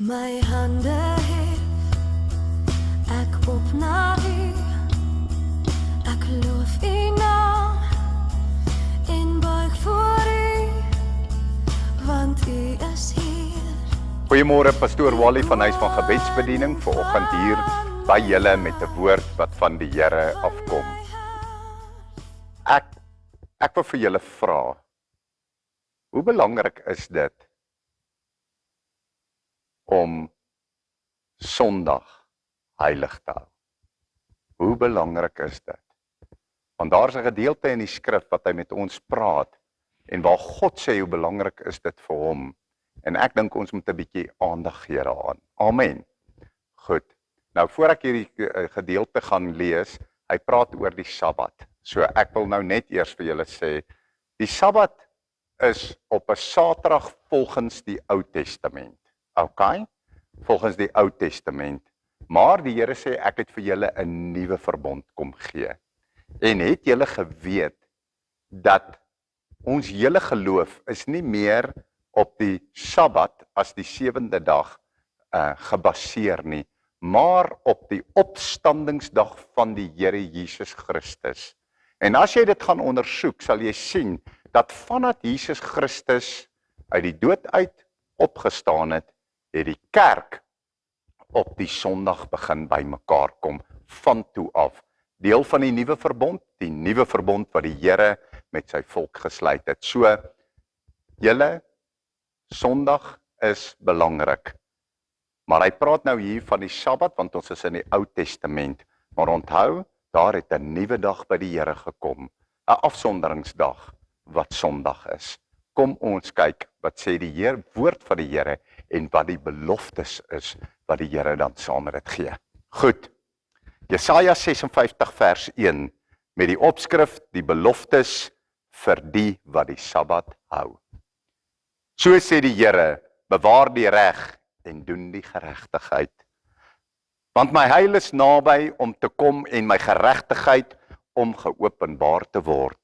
My hande hef ek op na U. Ek loof U naam en buig voor U, want U is hier. Goeiemôre, pastoor Wally van Huis van Gebedsbediening, vanoggend hier by julle met 'n woord wat van die Here afkom. Ek wil vir julle vra, hoe belangrik is dit om Sondag heilig te hou? Hoe belangrik is dit? Want daar's 'n gedeelte in die skrif wat hy met ons praat en waar God sê hoe belangrik is dit vir hom. En ek dink ons moet 'n bietjie aandag gee daaraan. Amen. Goed. Nou voor ek hierdie gedeelte gaan lees, hy praat oor die Sabbat. So ek wil nou net eers vir julle sê, die Sabbat is op 'n Saterdag volgens die Ou Testament. Okay? Volgens die Ou Testament. Maar die Here sê ek het vir julle 'n nuwe verbond kom gee. En het julle geweet dat ons hele geloof is nie meer op die Sabbat as die 7de dag gebaseer nie, maar op die opstandingsdag van die Here Jesus Christus. En as jy dit gaan ondersoek, sal jy sien dat vandat Jesus Christus uit die dood uit opgestaan het, het die kerk op die Sondag begin bymekaar kom van toe af. Deel van die nuwe verbond wat die Here met sy volk gesluit het. So, julle, Sondag is belangrik. Maar hy praat nou hier van die Sabbat, want ons is in die Ou Testament. Maar onthou, daar het 'n nuwe dag by die Here gekom. 'n Afsonderingsdag wat Sondag is. Kom ons kyk wat sê die woord van die Here en wat die beloftes is wat die Here dan saam met dit gee. Goed. Jesaja 56 vers 1 met die opskrif die beloftes vir die wat die Sabbat hou. So sê die Here, bewaar die reg en doen die geregtigheid. Want my heil is naby om te kom en my geregtigheid om geopenbaar te word.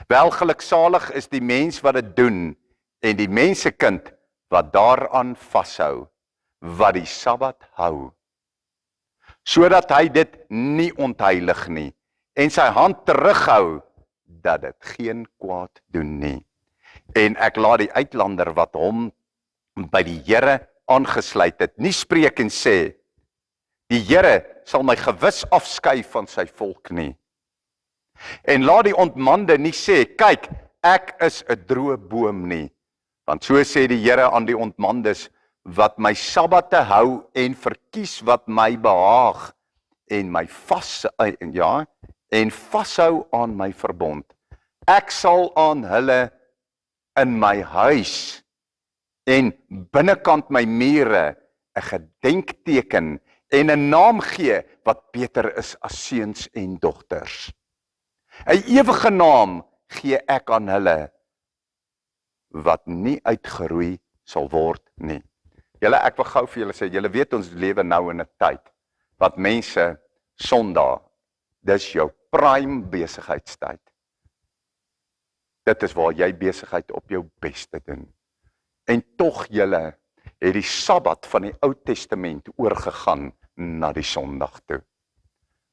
Welgeluksalig is die mens wat dit doen en die mensekind wat daaraan vashou, wat die Sabbat hou, sodat hy dit nie ontheilig nie en sy hand terughou dat dit geen kwaad doen nie. En ek laat die uitlander wat hom by die Here aangesluit het, nie spreek en sê, die Here sal my gewis afskei van sy volk nie. En laat die ontmande nie sê, kyk, ek is 'n droë boom nie. Want so sê die Here aan die ontmandes, wat my Sabbatte hou en verkies wat my behaag en my vashou aan my verbond. Ek sal aan hulle in my huis en binnekant my mure 'n gedenkteken en 'n naam gee wat beter is as seuns en dogters. 'n Ewige naam gee ek aan hulle wat nie uitgeroei sal word nie. Julle, ek wil gou vir julle sê, julle weet ons lewe nou in 'n tyd wat mense Sondag, dis jou prime besigheidstyd. Dit is waar jy besigheid op jou beste doen. En tog julle het die Sabbat van die Ou Testament oorgegaan na die Sondag toe.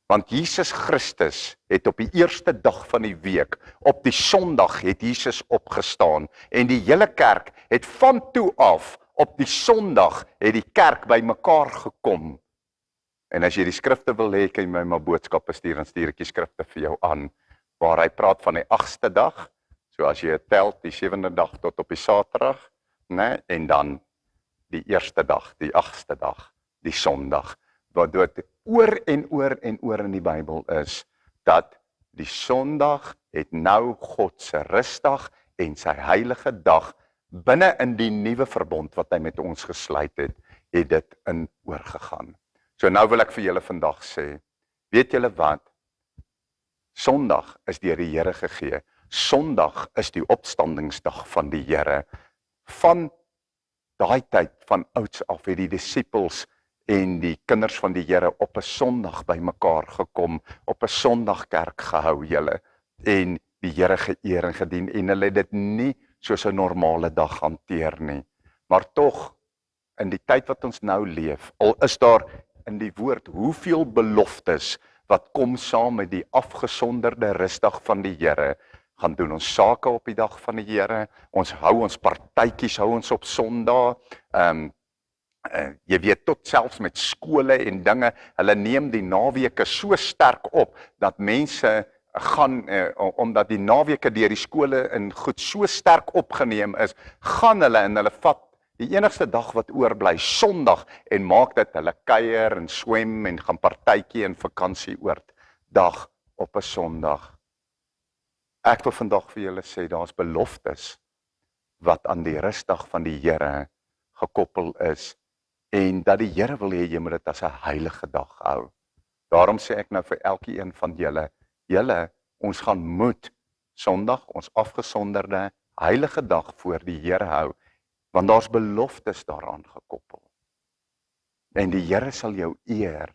Want Jesus Christus het op die eerste dag van die week, op die Sondag het Jesus opgestaan en die hele kerk het van toe af, op die Sondag het die kerk bymekaar gekom. En as jy die skrifte wil hê, kan jy my maar boodskappe stuur, dan stuur ek die skrifte vir jou aan, waar hy praat van die 8ste dag, so as jy tel, die 7de dag tot op die Saterdag, né, en dan die eerste dag, die 8ste dag, die Sondag, wat dit oor en oor in die Bybel is, dat die Sondag het nou God se rusdag en sy heilige dag, binne in die nuwe verbond wat hy met ons gesluit het dit in oorgegaan. So nou wil ek vir julle vandag sê, weet julle wat? Sondag is deur die Here gegee. Sondag is die opstandingsdag van die Here. Van daai tyd, van ouds af, het die disippels en die kinders van die Here op 'n Sondag bymekaar gekom, op 'n Sondagkerk gehou julle, en die Here geëer en gedien, en hulle het dit nie soos 'n normale dag hanteer nie. Maar tog in die tyd wat ons nou leef, al is daar in die woord hoeveel beloftes wat kom saam met die afgesonderde rusdag van die Here, gaan doen ons sake op die dag van die Here, ons hou ons partytjies, hou ons op Sondag, jy weet tot selfs met skole en dinge, hulle neem die naweke so sterk op, dat mense gaan, omdat die naweke deur die skole en goed so sterk opgeneem is, gaan hulle en hulle vat die enigste dag wat oorbly, Sondag, en maak dit hulle kuier en swem en gaan partytjie en vakansie oord, dag op 'n Sondag. Ek wil vandag vir julle sê, daar's beloftes wat aan die rusdag van die Here gekoppel is, en dat die Here wil hê jy moet dit as 'n heilige dag hou. Daarom sê ek nou vir elkeen van julle, ons gaan moet Sondag, ons afgesonderde heilige dag voor die Here hou, want daar's beloftes daaraan gekoppel. En die Here sal jou eer,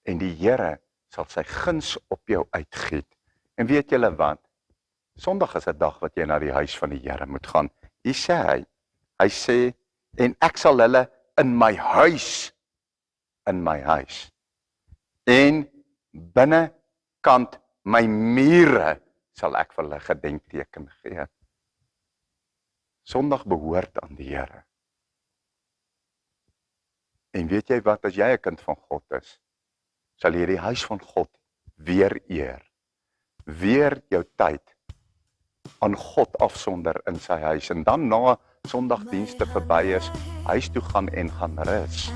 en die Here sal sy guns op jou uitgiet. En weet julle wat? Sondag is 'n dag wat jy na die huis van die Here moet gaan. Hier sê hy sê, en ek sal hulle in my huis, en binnekant my mure sal ek vir hulle gedenkteken gee. Sondag behoort aan die Here. En weet jy wat, as jy 'n kind van God is, sal jy die huis van God weer eer. Weer jou tyd aan God afsonder in sy huis. En dan na Sondagdienste verby is, huis toe gaan en gaan rus.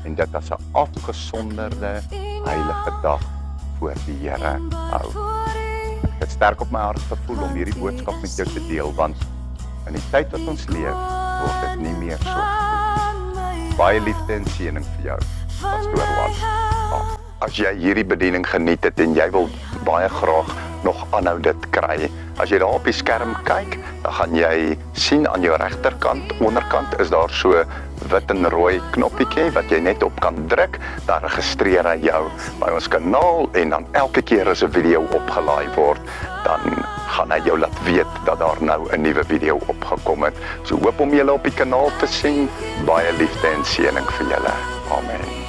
En dit as 'n afgesonderde heilige dag voor die Here hou. Ek het sterk op my hart gevoel om hierdie boodskap met jou te deel, want in die tyd wat ons leef, word dit nie meer so gedoen. Baie liefde en seëning vir jou, Pastoor Wan. As jy hierdie bediening geniet het en jy wil baie graag nog aanhou dit kry, as jy daar op die skerm kyk, dan gaan jy sien aan jou regterkant, onderkant is daar so wit en rooi knoppietjie wat jy net op kan druk, dan registreer hy jou by ons kanaal en dan elke keer as 'n video opgelaai word, dan gaan hy jou laat weet dat daar nou 'n nuwe video opgekom het. So hoop om julle op die kanaal te sien. Baie liefde en seëning vir julle. Amen.